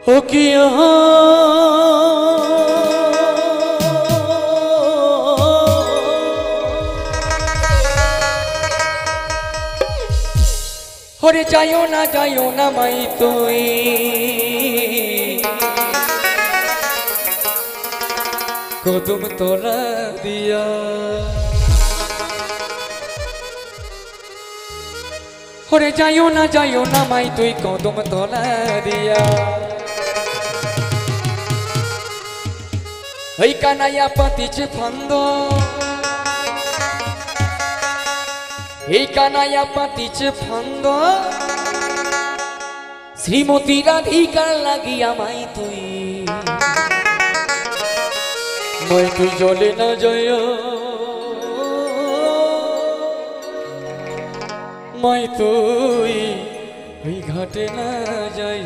हो किया होरे जायो ना माई तुई कदम तोला दिया होरे जायो ना माई तुई कदम तोला दिया हई कानाया पतिच फंदो এই কানায়া পাতিছ ফন্দ শ্রীমতী রাধিকার লাগিয়া মাই তুই মই তুই জলে না জয় মই তুই ওই ঘাটে না জয়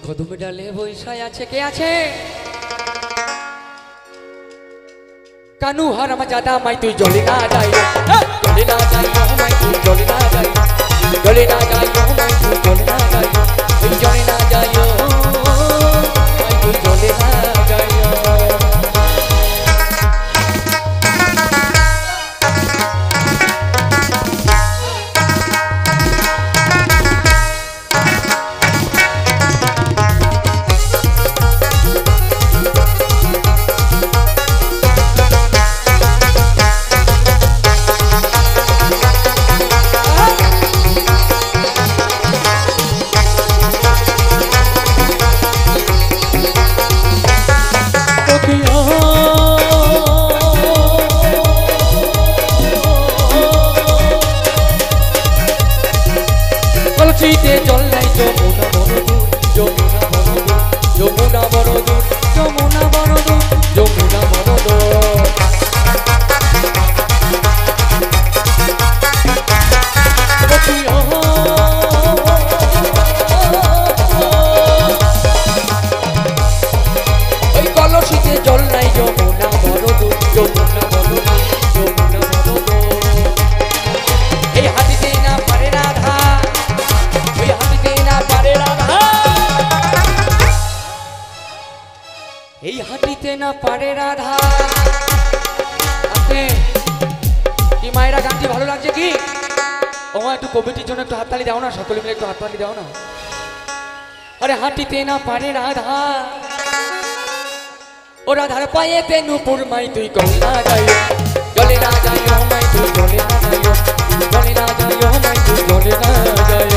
कदम डाले বৈশায় আছে কে আছে কানু হারাম জাদা মাই তুই জলে না যাই জলে না যাই মাই তুই জলে না যাই জলে না যাই মাই তুই জলে না যাই তুই জলে না যাই মাই তুই জলে না যাই কলসিতে জল নাই যমুনা বড় দূর যমুনা বড় দূর যমুনা বড় দূর যমুনা বড় দূর যমুনা বড় দূর ওই কলসিতে জল নাই যমুনা বড় দূর যমুনা বড় দূর যমুনা বড় দূর এই হাতিতে না পারে রাধা এই হাঁটিতে না পারে রাধা আপনি কি মায়েরা গানটি ভালো লাগছে কি ও একটু কমিটির জন্য একটু হাততালি দাও না সকলে মিলে একটু হাততালি দাও না আরে হাঁটিতে না পারে রাধা ও রাধার পায়েতে নুপুর মাই তুই গলে না যাই জলে না যাই মাই তুই জলে না যাই জলে না যাই মাই তুই জলে না যাই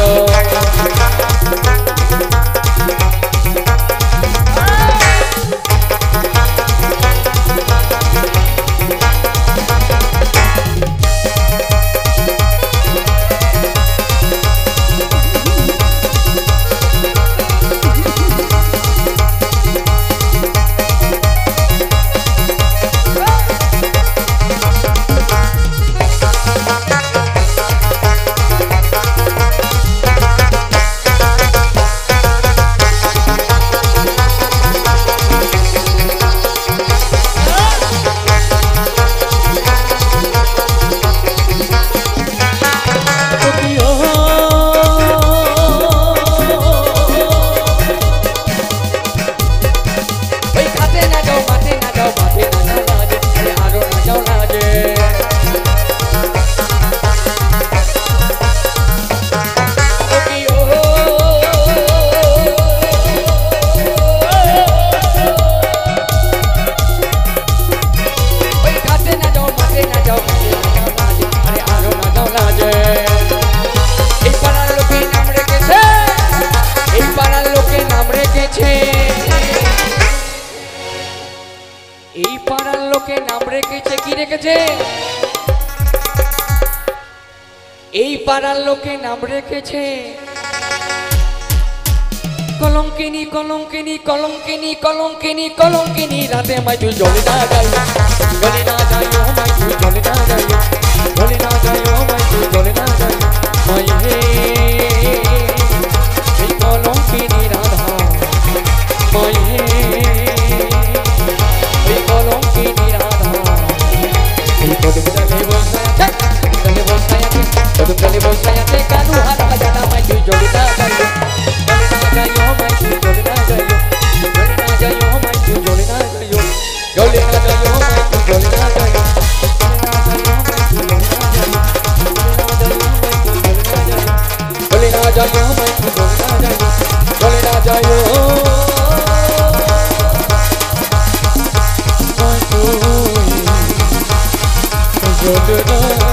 এই পাড়ার লোকে নাম রেখেছে কলঙ্কিনী কলঙ্কিনী কলঙ্কিনী কলঙ্কিনী কলঙ্কিনী রাতে মাই তুই জলে না যাই জলে না যাই ও মাই তুই জলে না যাই জলে না যাই ও মাই তুই জলে না যাই মাই হে এই কলঙ্কিনী রাধা মাই হে এই কলঙ্কিনী রাধা এই কদম ডালে বসায় আছে কদম ডালে বসায় আছে কানু হাত বাজানা মাই তুই জলে না যাই Jolina